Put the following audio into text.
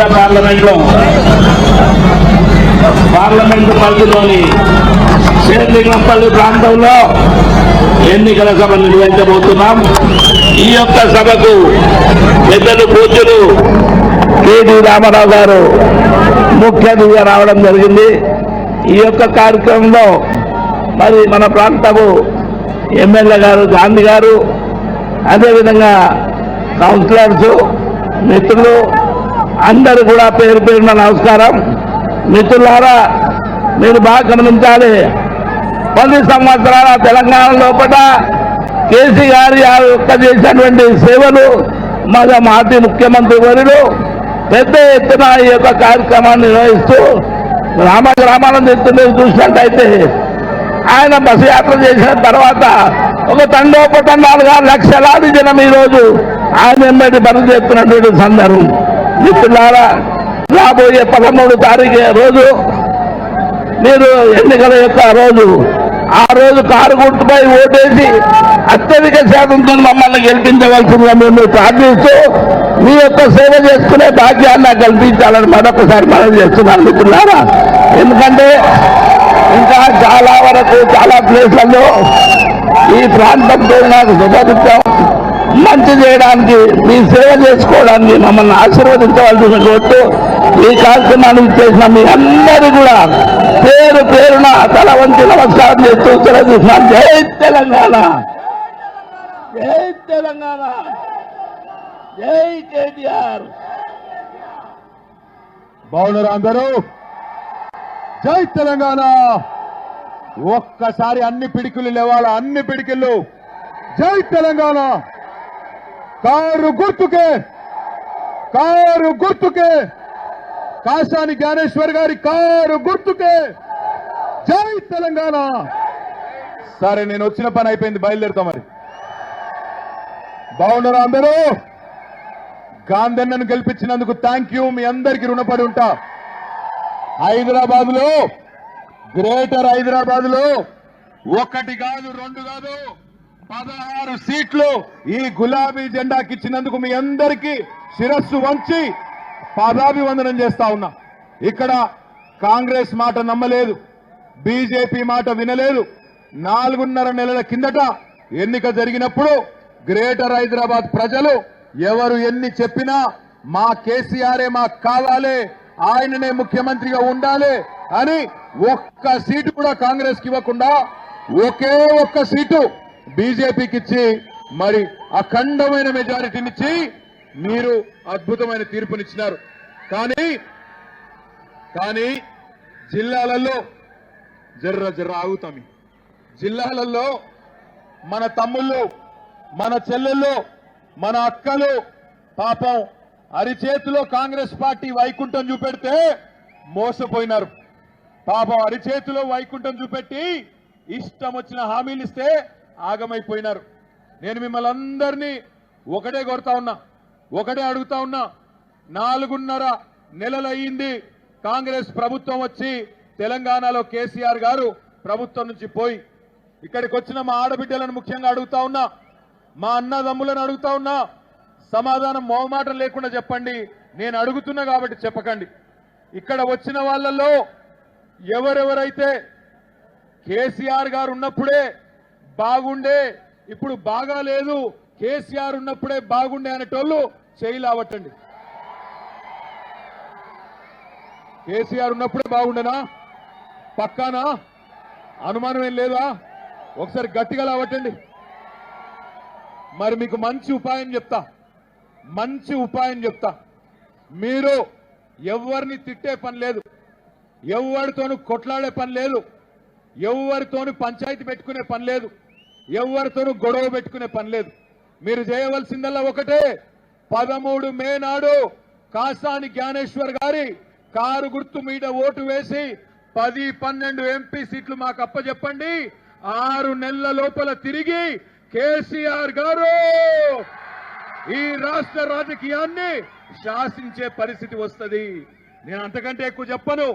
MLA parliament పరిధిలోని శేర్లింగంపల్లి ప్రాంతంలో ఎన్నికల సభ నిర్వహించబోతున్నాం. ఈ యొక్క సభకు పెద్దలు పూజ్యులు కేటీ రామారావు గారు ముఖ్య అతిథిగా రావడం జరిగింది. ఈ యొక్క కార్యక్రమంలో మరి మన ప్రాంతపు ఎమ్మెల్యే గారు గాంధీ గారు, అదేవిధంగా కౌన్సిలర్స్, మిత్రులు అందరూ కూడా పేరు పేరున నమస్కారం. మిత్రులారా, మీరు బాగా గమనించాలి. 10 సంవత్సరాల తెలంగాణ లోపల కేసీ గారి యొక్క చేసినటువంటి సేవలు మన మాజీ ముఖ్యమంత్రి వర్యులు పెద్ద ఎత్తున ఈ యొక్క కార్యక్రమాన్ని నిర్వహిస్తూ గ్రామాలను చూసినట్టయితే ఆయన బస్సు యాత్ర చేసిన తర్వాత ఒక తండోపతండాలుగా లక్షలాది జనం ఈరోజు ఆయన వెంబడి పని చేస్తున్నటువంటి సందర్భం. మిత్రులారా, రాబోయే 13 తారీఖు రోజు మీరు ఎన్నికల యొక్క రోజు, ఆ రోజు కారు గుర్తుపై ఓటేసి అత్యధిక శాతంతో మమ్మల్ని గెలిపించవలసిందిగా మేము ప్రార్థిస్తూ మీ యొక్క సేవ చేసుకునే భాగ్యాన్ని కల్పించాలని మరొకసారి మనం చేస్తున్నాను మిత్రులారా. ఎందుకంటే ఇంకా చాలా వరకు చాలా ప్లేస్లలో ఈ ప్రాంతంతో నాకు శుభాభిప్రాయం మంచి చేయడానికి, మీ సేవ చేసుకోవడానికి మమ్మల్ని ఆశీర్వదించవలసిన కోరుతూ ఈ కార్యక్రమాన్ని చేసిన మీ అందరూ కూడా పేరు పేరున తల వంచి నమస్కారం చేస్తూ సెలవుస్తున్నాను. జై తెలంగాణ, జై తెలంగాణ, జై కేటీఆర్. బాగున్నారు అందరూ? జై తెలంగాణ. ఒక్కసారి అన్ని పిడికిలు లేవాలా, అన్ని పిడికిళ్ళు. జై తెలంగాణ. కారు గుర్తుకే, కారు గుర్తుకే, కాసాని జ్ఞానేశ్వర్ గారి కారు గుర్తుకే. జై తెలంగాణ. సరే, నేను వచ్చిన పని అయిపోయింది, బయలుదేరుతా. మరి బాగున్నారా అందరూ? గాంధన్నను గెలిపించినందుకు థ్యాంక్ యూ. మీ అందరికీ రుణపడి ఉంటా. హైదరాబాద్ లో, గ్రేటర్ హైదరాబాద్ లో 1 కాదు 2 కాదు 16 సీట్లు ఈ గులాబీ జెండాకి ఇచ్చినందుకు మీ అందరికీ శిరస్సు వంచి పాదాభివందనం చేస్తా ఉన్నా. ఇక్కడ కాంగ్రెస్ మాట నమ్మలేదు, బీజేపీ మాట వినలేదు. 4.5 నెలల కిందట ఎన్నిక జరిగినప్పుడు గ్రేటర్ హైదరాబాద్ ప్రజలు ఎవరు ఎన్ని చెప్పినా మా కేసీఆరే మాకు కావాలి, ఆయననే ముఖ్యమంత్రిగా ఉండాలి అని ఒక్క సీటు కూడా కాంగ్రెస్ కి ఇవ్వకుండా ఒకే ఒక్క సీటు బీజేపీకి ఇచ్చి మరి అఖండమైన మెజారిటీనిచ్చి మీరు అద్భుతమైన తీర్పునిచ్చినారు. కానీ జిల్లాలలో జర్ర ఆగుతాం. జిల్లాలలో మన తమ్ముళ్ళు, మన చెల్లెళ్ళు, మన అక్కలు పాపం అరిచేతిలో కాంగ్రెస్ పార్టీ వైకుంఠం చూపెడితే మోసపోయినారు. పాపం అరిచేతిలో వైకుంఠం చూపెట్టి ఇష్టం వచ్చిన హామీలు ఇస్తే ఆగమైపోయినారు. నేను మిమ్మల్ని అందరినీ ఒకటే కోరుతా ఉన్నా, ఒకటే అడుగుతా ఉన్నా. 4.5 నెలలయ్యింది కాంగ్రెస్ ప్రభుత్వం వచ్చి, తెలంగాణలో కేసీఆర్ గారు ప్రభుత్వం నుంచి పోయి. ఇక్కడికి వచ్చిన మా ఆడబిడ్డలను ముఖ్యంగా అడుగుతా ఉన్నా, మా అన్నదమ్ములను అడుగుతా ఉన్నా. సమాధానం మొహమాటం లేకుండా చెప్పండి. నేను అడుగుతున్నా కాబట్టి చెప్పకండి. ఇక్కడ వచ్చిన వాళ్ళల్లో ఎవరెవరైతే కేసీఆర్ గారు ఉన్నప్పుడే బాగుండే, ఇప్పుడు బాగాలేదు, కేసీఆర్ ఉన్నప్పుడే బాగుండే అనేటోళ్ళు చేయలేవటండి. కేసీఆర్ ఉన్నప్పుడే బాగుండేనా? పక్కానా? అనుమానం ఏం లేదా? ఒకసారి గట్టిగా లేవటండి. మరి మీకు మంచి ఉపాయం చెప్తా. మీరు ఎవరిని తిట్టే పని లేదు, ఎవరితోనూ కొట్లాడే పని లేదు, ఎవరితోనూ పంచాయతీ పెట్టుకునే పని లేదు, ఎవరితోనూ గొడవ పెట్టుకునే పని లేదు. మీరు చేయవలసిందల్లా ఒకటే, 13 మే నాడు కాసాని జ్ఞానేశ్వర్ గారి కారు గుర్తు మీద ఓటు వేసి 10-12 ఎంపీ సీట్లు మాకు అప్పచెప్పండి. 6 నెలల లోపల తిరిగి కేసీఆర్ గారు ఈ రాష్ట్ర రాజకీయాన్ని శాసించే పరిస్థితి వస్తుంది. నేను అంతకంటే ఎక్కువ చెప్పను.